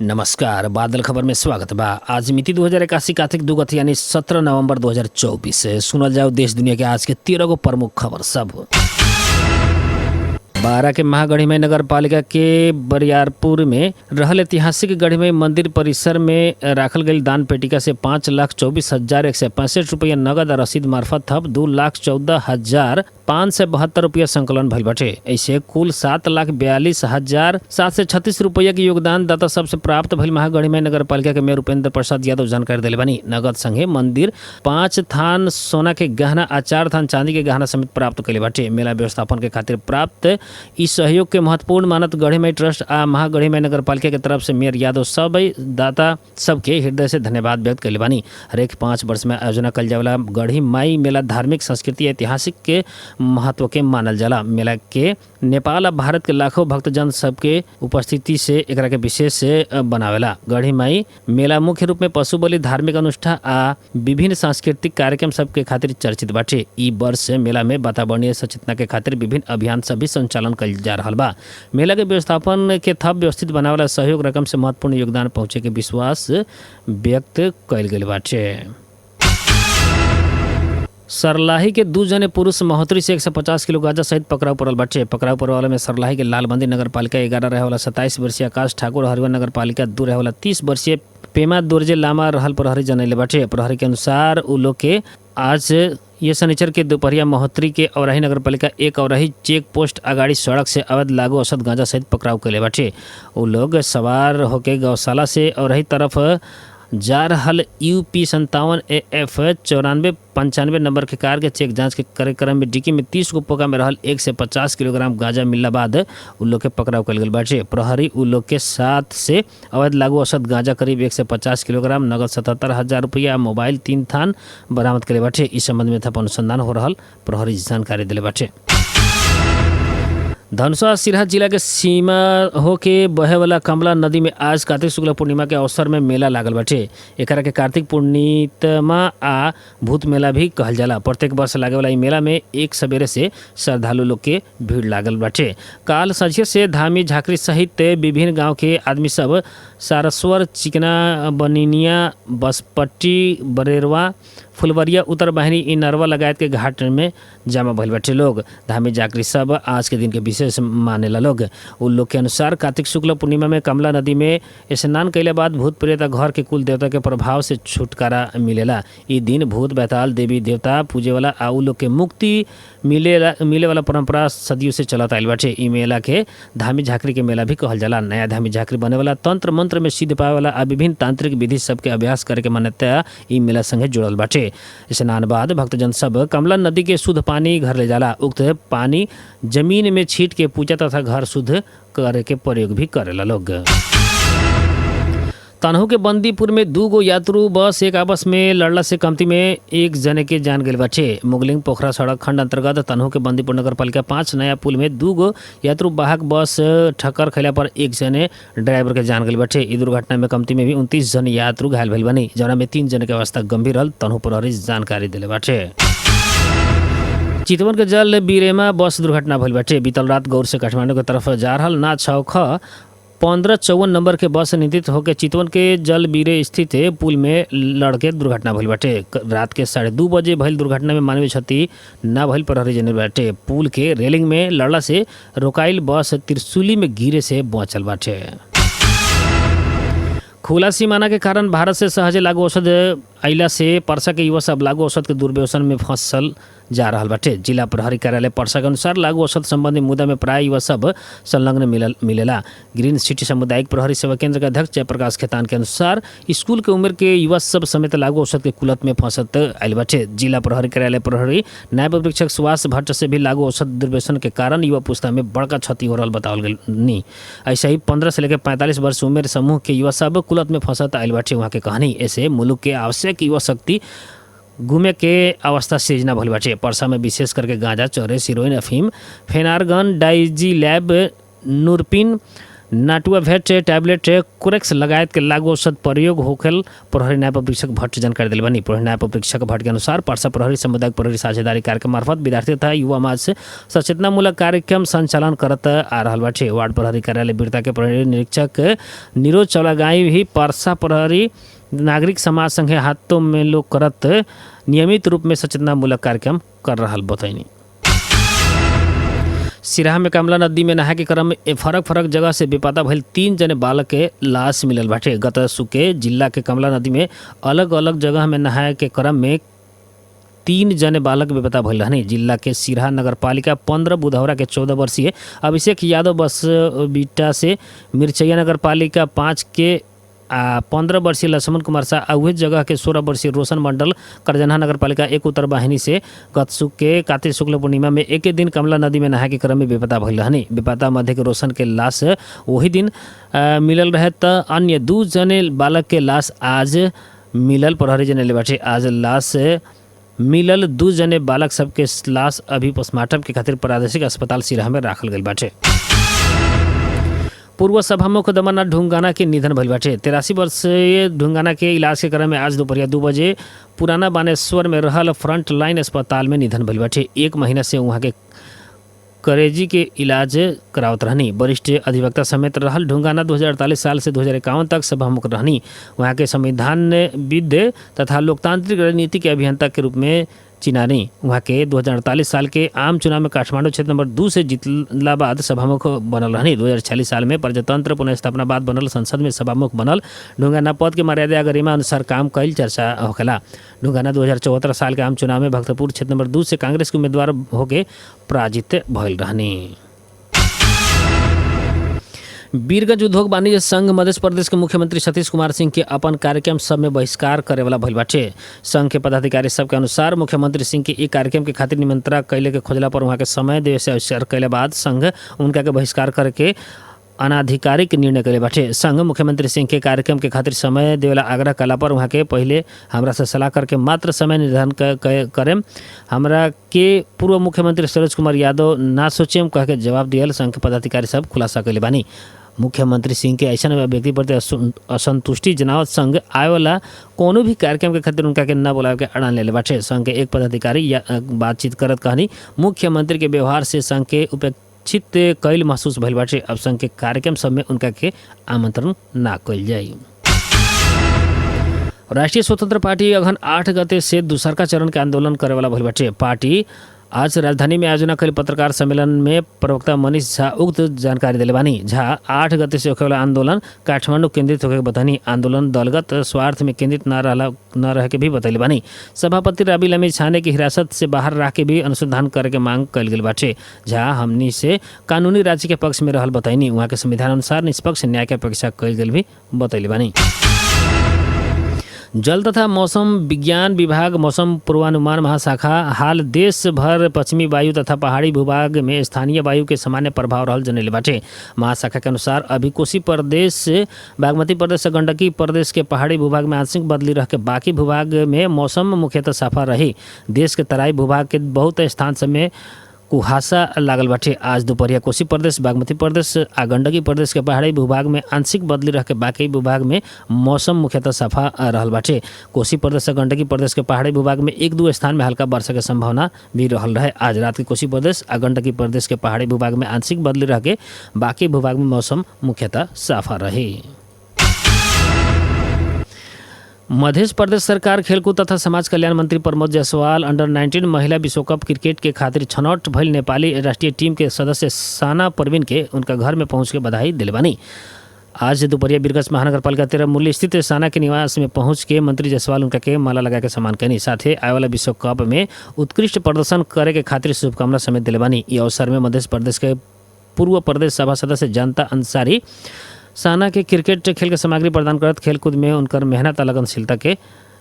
नमस्कार, बादल खबर में स्वागत बा। आज मिति 2081 कार्तिक 2 गते यानी 17 नवंबर 2024 सुनल जाओ देश दुनिया के आज के 13 गो प्रमुख खबर सब। बारा के महागढ़ीमई नगर पालिका के बरियारपुर में रहल ऐतिहासिक गढ़ीमई मंदिर परिसर में राखल गई दान पेटिका से 5,24,165 रुपया नगद रसीद मार्फत थप 2,14,572 रुपया संकलन भइल बाटे। ऐसे कुल 7,42,736 रुपया के योगदान दाता सबसे प्राप्त भइल महागढ़ीमई नगर पालिका के मेयर उपेंद्र प्रसाद यादव जानकारी दिले बानी। नगद संगे मंदिर 5 थान सोना के गहना आ 4 थान चांदी के गहना समेत प्राप्त कैले बाटे। मेला व्यवस्थापन के खातिर प्राप्त इस सहयोग के महत्वपूर्ण मानत गढ़ीमई ट्रस्ट आ महागढ़ीमई नगर पालिका के तरफ से मेयर यादव सब दाता सबके हृदय से धन्यवाद व्यक्त कैले बानी। हरेक 5 वर्ष में आयोजना कल जावला गढ़ीमई मेला धार्मिक संस्कृति ऐतिहासिक के महत्व के मानल जाला। मेला के नेपाल आ भारत के लाखों भक्तजन सबके उपस्थिति से एकरा के विशेष से बनावेला। गढ़ीमई मेला मुख्य रूप में पशु बलि, धार्मिक अनुष्ठान आ विभिन्न सांस्कृतिक कार्यक्रम सबके खातिर चर्चित बाटे। ई वर्ष मेला में वातावरणीय सचेतना के खातिर विभिन्न अभियान सब भी संचालन कइल जा रहल बा। मेला के व्यवस्थापन के थप व्यवस्थित बनावेला सहयोग रकम से महत्वपूर्ण योगदान पहुंचे के विश्वास व्यक्त कइल गेल बाटे। सरलाही के 2 जने पुरुष महोत्तरी से 150 किलो गांजा सहित पकड़ाव पड़ल बाटे। पकड़ाव पड़े वाला में सरलाही के लालबंदी नगर पालिका 11 रहे वाला 27 वर्षीय आकाश ठाकुर, हरिवन नगर पालिका 2 रहे वाला 30 वर्षीय पेमा दोरजे लामा रहल प्रहरी जनैले बाटे। प्रहरी के अनुसार उ लोग के आज ये शनिचर के दोपहरिया महोत्तरी के औराही नगर पालिका 1 औराही चेक पोस्ट अगाड़ी सड़क से अवैध लागू औषध गांजा सहित पकड़ाव कैले बाटे। उ लोग सवार होके गौशाला से औराही तरफ जा रहल UP 57 AF 9495 नंबर के कार के चेक जांच के कार्यक्रम में डिक्की में 30 गो पोका में रहल 1 से 50 किलोग्राम गांजा मिलला बाद उ लोग के पकड़ाव कल गेल बाटे। प्रहरी उ लोग के साथ से अवैध लागू औषध गांजा करीब 1 से 50 किलोग्राम, नगद 77,000 रुपया, मोबाइल 3 थान बरामद करे बाटे। इस संबंध में थप अनुसंधान हो रहल प्रहरी जानकारी दिले बाटे। धनुषा सिराहा जिला के सीमा होके बहे वाला कमला नदी में आज कार्तिक शुक्ल पूर्णिमा के अवसर में मेला लागल बाटे। एकरा के कार्तिक पूर्णिमा आ भूत मेला भी कहल जाला। प्रत्येक वर्ष लागे वाला इ मेला में एक सवेरे से श्रद्धालु लोग के भीड़ लागल बाटे। काल संझे से धामी, झाकरी सहित विभिन्न गांव के आदमी सब सारस्वर, चिकना, बनिनिया, बसपट्टी, बरेरवा, फुलवरिया, उत्तर बाहिनी, इनरवा लगायत के घाट में जमा भइल बाटे। लोग धामी जाकरी सब आज के दिन के विशेष मानेला। लोग उन लोग के अनुसार कार्तिक शुक्ल पूर्णिमा में कमला नदी में स्नान कैले बाद भूत प्रेत घर के कुल देवता के प्रभाव से छुटकारा मिलेला। ई दिन भूत, बैताल, देवी देवता पूजे वाला आ उ लोग के मुक्ति मिले वाला परंपरा सदियों से चलत आइल बाटे। ई मेला के धामी झाकरी के मेला भी कहल जाला। नया धामी झाकरी बने वाला, तंत्र मंत्र में सिद्ध पावे वाला आ विभिन्न तांत्रिक विधि सबके अभ्यास करे के मान्यता ई मेला संगे जुड़ल बाटे। स्नान बाद भक्तजन सब कमला नदी के शुद्ध पानी घर ले जाला। उक्त पानी जमीन में छीट के पूजा तथा घर शुद्ध करे के प्रयोग भी करेला। लोग तनहू के बंदीपुर में 2 गो यात्रु बस एक आपस में लड़ला से कमती में 1 जने के जान गइल बाटे। मुगलिंग पोखरा सड़क खंड अंतर्गत तनहू के बंदीपुर नगर पालिका 5 नया पुल में 2 गो यात्रु वाहक बस ठक्कर खैला पर 1 जने ड्राइवर के जान गइल बाटे। ई दुर्घटना में कमती में भी 29 जन यात्रु घायल भइल बानी, जौना में 3 जने के अवस्था गंभीर रहल। तनहू प्रहरी जानकारी दिले बाटे। चितवन के जल बीरेमा बस दुर्घटना भइल बाटे। बीतल रात गौर से काठमांडू के तरफ जा रहल ना 1554 नंबर के बस नियंत्रित होकर चितवन के जल बीरे स्थित पुल में लड़के दुर्घटना भइल बाटे। रात के 2:30 बजे भइल दुर्घटना में मानवीय क्षति न भइल प्रहरी जनल बाटे। पुल के रेलिंग में लड़ला से रोकाइल बस त्रिशूली में गिरे से बचल बाटे। खुला सीमाना के कारण भारत से सहजे लागू औषध अइला से परसा के युवा सब लागू औषध के दुर्व्यसन में फंसल जा रहल बाटे। जिला प्रहरी कार्यालय परसा के अनुसार लागू औषध संबंधी मुद्दा में प्राय युवा सब संलग्न मिलेला। ग्रीन सिटी सामुदायिक प्रहरी सेवा केंद्र के अध्यक्ष जयप्रकाश खेतान के अनुसार स्कूल के उम्र के युवा सब समेत लागू औषध के कुलत में फंसत आइल बाटे। जिला प्रहरी कार्यालय प्रहरी नायब अधीक्षक सुभाष भट्ट से भी लागू औषध दुर्व्यसन के कारण युवा पुस्ता में बड़का क्षति हो रहल बतावल गेल नी। ऐसा ही 15 से लेकर 45 वर्ष उम्र समूह के युवा सब कुलत में फंसत आइल बाटे। वहाँ के कहानी ऐसे मुल्क के आवश्यक युवा शक्ति घूमे के अवस्था सृजना भइल बाटे। परसा में विशेष करके गांजा, चौरे, सिरोइन, अफीम, फेनारगन, डाइजी लैब, नूरपिन, नाटुआ भेट टैबलेट कोरेक्स लगायत के लागू औषध प्रयोग होखेल प्रहरी न्याय परीक्षक भट्ट जानकारी दिले बनी। प्रहरी न्याय परीक्षक भट्ट के अनुसार पर्सा प्रहरी सामुदायिक प्रहरी साझेदारी कार्यक्रम मार्फत विद्यार्थी तथा युवा समाज से सचेतनामूलक कार्यक्रम संचालन करत आ रहल बाटे। वार्ड प्रहरी कार्यालय बिरता के प्रहरी निरीक्षक नीरज चौलागाई भी पर्सा प्रहरी नागरिक समाज संगे हाथों में लोग करत नियमित रूप में सचेतनामूलक कार्यक्रम कर रहल बतैनी। सिराहा में कमला नदी में नहाए के क्रम में फरक जगह से बेपता भइल 3 जने बालक के लाश मिलल बाटे। गत सुके जिला के कमला नदी में अलग अलग जगह में नहाए के क्रम में 3 जने बालक बेपता भइल रहनी। जिला के सिराहा नगर पालिका 15 बुधौरा के 14 वर्षीय अभिषेक यादव बस बीटा से, मिर्चैया नगर पालिका 5 के 15 वर्षीय लक्ष्मण कुमार शाह आ उहे जगह के 16 वर्षीय रोशन मंडल करजनहा नगर पालिका 1 उत्तर वाहिनी से गतसुक के कार्तिक शुक्ल पूर्णिमा में एक दिन कमला नदी में नहाए के क्रम में बेपता भइल रहनी। बेपता मध्य के रोशन के लाश वही दिन मिलल रहे त अन्य 2 जने बालक के लाश आज मिलल। प्रहरी जने बाटे आज लाश मिलल 2 जने बालक सबके लाश अभी पोस्टमार्टम के खातिर प्रादेशिक अस्पताल सिराहा में राखल गइल बाटे। पूर्व सभामुख दमननाथ ढुंगाना के निधन भइल बाटे। 83 वर्षीय ढुंगाना के इलाज के क्रम में आज दोपहर 2 बजे पुराना बानेश्वर में रहल फ्रंट लाइन अस्पताल में निधन भइल बाटे। 1 महीना से वहाँ के करेजी के इलाज करावत रहनी। वरिष्ठ अधिवक्ता समेत रहल ढुंगाना 2048 साल से 2051 तक सभामुख रहनी। वहाँ के संविधानविद तथा लोकतांत्रिक रणनीति के अभियंता के रूप में चिनानी। वहाँ के 2048 साल के आम चुनाव में काठमांडू क्षेत्र नंबर 2 से जीतला बाद सभामुख बनल रहनी। 2046 साल में प्रजातंत्र पुनर्स्थापना बाद बनल संसद में सभामुख बनल। ढुंगाना पद के मर्यादा गरिमा अनुसार काम कईल चर्चा होखेला। ढुंगाना 2074 साल के आम चुनाव में भक्तपुर क्षेत्र नंबर 2 से कांग्रेस के उम्मीदवार होके पराजित भइल रहनी। वीरगंज उद्योग वाणिज्य संघ मध्य प्रदेश के मुख्यमंत्री सतीश कुमार सिंह के अपन कार्यक्रम सब में बहिष्कार करे वाला भइल बाटे। संघ के पदाधिकारी सब के अनुसार मुख्यमंत्री सिंह के एक कार्यक्रम के खातिर निमंत्रण कैले के खोजला पर वहाँ के समय देवे से अवसर कैले बाद संघ उनका के बहिष्कार करके अनाधिकारिक निर्णय करे बाटे। संघ मुख्यमंत्री सिंह के कार्यक्रम के खातिर समय देवेला आग्रह कला पर वहाँ के पहले हमरा से सलाह करके मात्र समय निर्धारण करेम। हमरा के पूर्व मुख्यमंत्री सरोज कुमार यादव ना सोचेम कह के जवाब दियल संघ के पदाधिकारी सब खुलासा कैले बानी। मुख्यमंत्री सिंह के ऐसा व्यक्ति प्रति असंतुष्टि जनावत संघ आए वाला कोनो भी कार्यक्रम के खातिर उनका के न बुलावे के अड़ान ले बाटे। संघ के एक पदाधिकारी बातचीत करत कहनी मुख्यमंत्री के व्यवहार से संघ के उपेक्षित कैल महसूस भइल बाटे। अब संघ के कार्यक्रम सब में उनका के आमंत्रण ना कैल जाई। राष्ट्रीय स्वतंत्र पार्टी अगहन 8 गते से दूसरका चरण के आंदोलन करे वाला भइल बाटे। पार्टी आज राजधानी में आयोजना कल पत्रकार सम्मेलन में प्रवक्ता मनीष झा उक्त जानकारी दिले बानी। झा 8 गते से होखे वाला आंदोलन काठमांडू केंद्रित होके बतानी। आंदोलन दलगत स्वार्थ में केंद्रित न रह के भी बतैले बानी। सभापति राबिल अमीर छाने की हिरासत से बाहर रह के भी अनुसंधान करे के मांग कल गेल बाटे। झा हमनी से कानूनी राज्य के पक्ष में रहल बताइनी। वहाँ के संविधान अनुसार निष्पक्ष न्याय के अपेक्षा कल गेल भी बतैले बानी। जल तथा मौसम विज्ञान विभाग मौसम पूर्वानुमान महाशाखा हाल देश भर पश्चिमी वायु तथा पहाड़ी भूभाग में स्थानीय वायु के सामान्य प्रभाव रहल जनैले बाटे। महाशाखा के अनुसार अभी कोसी प्रदेश, बागमती प्रदेश और गंडकी प्रदेश के पहाड़ी भूभाग में आंशिक बदली रह के बाकी भूभाग में मौसम मुख्यतः साफा रही। देश के तराई भूभाग के बहुत स्थान सब में कुहासा लागल बाटे। आज दोपहरिया कोसी प्रदेश, बागमती प्रदेश आ गंडकी प्रदेश के पहाड़ी भूभाग में आंशिक बदली रह के बाकी भूभाग में मौसम मुख्यतः साफा रहल बाटे। कोसी प्रदेश और गंडकी प्रदेश के पहाड़ी भूभाग में 1-2 स्थान में हल्का वर्षा के संभावना भी रहल रहे। आज रात के कोसी प्रदेश आ गंडकी प्रदेश के पहाड़ी भूभाग में आंशिक बदली रह के बाकी भूभाग में मौसम मुख्यतः साफा रही। मध्य प्रदेश सरकार खेलकूद तथा समाज कल्याण मंत्री प्रमोद जायसवाल अंडर-19 महिला विश्व कप क्रिकेट के खातिर छनौट भइल नेपाली राष्ट्रीय टीम के सदस्य साना परवीन के उनका घर में पहुंच के बधाई दिले बानी। आज दोपहरिया वीरगंज महानगरपालिका 13 मूल्य स्थित साना के निवास में पहुंच के मंत्री जायसवाल उनका के माला लगा के सम्मान कैनी। साथ ही आए वाला विश्व कप में उत्कृष्ट प्रदर्शन करे के खातिर शुभकामना समेत दिले बानी। इस अवसर में मध्य प्रदेश के पूर्व प्रदेश सभा सदस्य जनता अंसारी साना के क्रिकेट खेल के सामग्री प्रदान करत खेलकूद में उनकर मेहनत और लगनशीलता के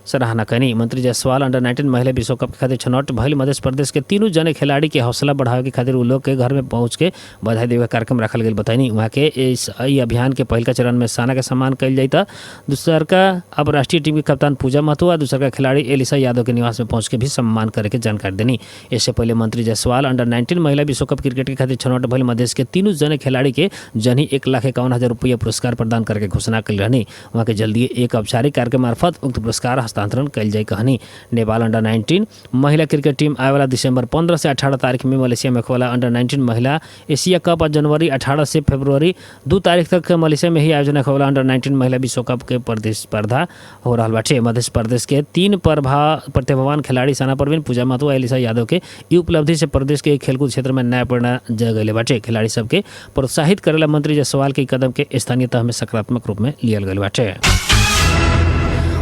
सराहना कनी। मंत्री जायसवाल अंडर 19 महिला विश्व कप के खातिर छनौट भइल मध्य प्रदेश के तीनों जने खिलाड़ी के हौसला बढ़ावे के खातिर उ लोग के घर में पहुंच के बधाई देवे के कार्यक्रम रखल गेल बताइनी। वहाँ के इस अभियान के पहल का चरण में साना के सम्मान कल जाता। दूसर का अब राष्ट्रीय टीम की कप्तान पूजा महतो, दूसर का खिलाड़ी एलिसा यादव के निवास में पहुंच के भी सम्मान करे के जानकारी देनी। इससे पहले मंत्री जायसवाल अंडर 19 महिला विश्व कप क्रिकेट के खातिर छनौट भइल मधेश के तीनों जने खिलाड़ी के जनी 1,51,000 रुपया पुरस्कार प्रदान करके घोषणा कल रहनी। वहाँ के जल्दी एक औपचारिक कार्यक्रम मार्फत उक्त पुरस्कार हस्तांतरण कल जाए कहनी। नेपाल अंडर 19 महिला क्रिकेट टीम आए वाला दिसंबर 15 से 18 तारीख में मलेशिया में खोला अंडर 19 महिला एशिया कप और जनवरी 18 से फरवरी 2 तारीख तक मलेशिया में ही आयोजन होला अंडर 19 महिला विश्व कप के प्रतिस्पर्धा हो रहा बाटे। मध्य प्रदेश के 3 प्रतिभावान खिलाड़ी साना परवीन, पूजा महतो, एलिसा यादव के ई उपलब्धि से प्रदेश के खेलकूद क्षेत्र में नया प्रेरणा जगले बाटे। खिलाड़ी सबके प्रोत्साहित करेला मंत्री जायसवाल के कदम के स्थानीय तह में सकारात्मक रूप में लियल गए बाटे।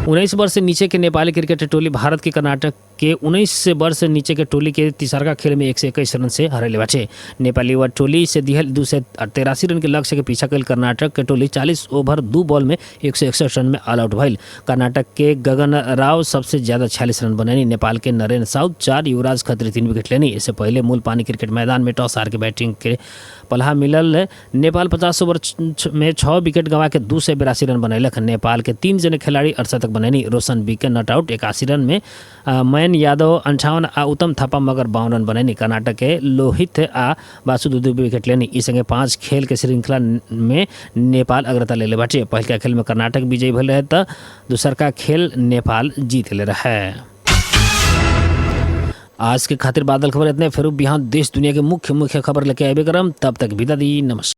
19 वर्ष से नीचे के नेपाली क्रिकेट टोली भारत के कर्नाटक के 19 वर्ष से नीचे के टोली के तीसरा खेल में 121 रन से हरले बाटे। नेपाली युवा टोली से दिहल 283 रन के लक्ष्य के पीछा कल कर्नाटक के टोली 40 ओवर 2 बॉल में 161 रन में ऑल आउट भइल। कर्नाटक के गगन राव सबसे ज्यादा 46 रन बनैनी। नेपाल के नरेन साउथ 4, युवराज खत्री 3 विकेट लेनी। इससे पहले मूल पानी क्रिकेट मैदान में टॉस हार के बैटिंग के पलहा मिलल नेपाल 50 ओवर में 6 विकेट गंवा के 282 रन बनैलक। नेपाल के 3 जने खिलाड़ी 68 बनैनी। रोशन बी के नॉट आउट 81 रन में, मैन यादव 58 आ उत्तम थापा मगर 52 रन बनैनी। कर्नाटक के लोहित आ बासु 2 विकेट लेनी। इस संगे 5 खेल के श्रृंखला में नेपाल अग्रता ले बाटे। पहल का खेल में कर्नाटक विजयी भले रहे तो दूसर का खेल नेपाल जीत ले रहा है। आज के खातिर बादल खबर इतने, फिर बिहान देश दुनिया के मुख्य खबर लेके आए करम। तब तक विदा दी, नमस्कार।